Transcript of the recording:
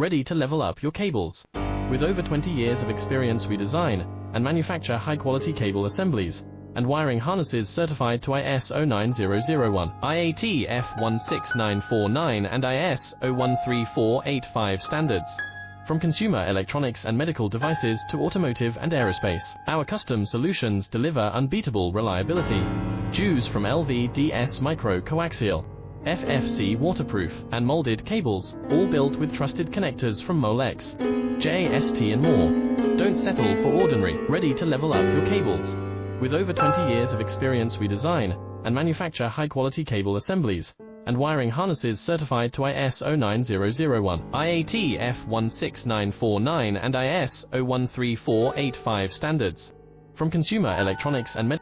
ready to level up your cables. With over 20 years of experience, we design and manufacture high-quality cable assemblies and wiring harnesses certified to IS 09001, IAT F16949 and IS 013485 standards. From consumer electronics and medical devices to automotive and aerospace, our custom solutions deliver unbeatable reliability. Choose from LVDS micro coaxial, FFC waterproof, and molded cables, all built with trusted connectors from Molex, JST and more. Don't settle for ordinary, ready to level up your cables. With over 20 years of experience, we design and manufacture high-quality cable assemblies and wiring harnesses certified to IS 09001, IAT F16949 and IS 013485 standards. From consumer electronics and medical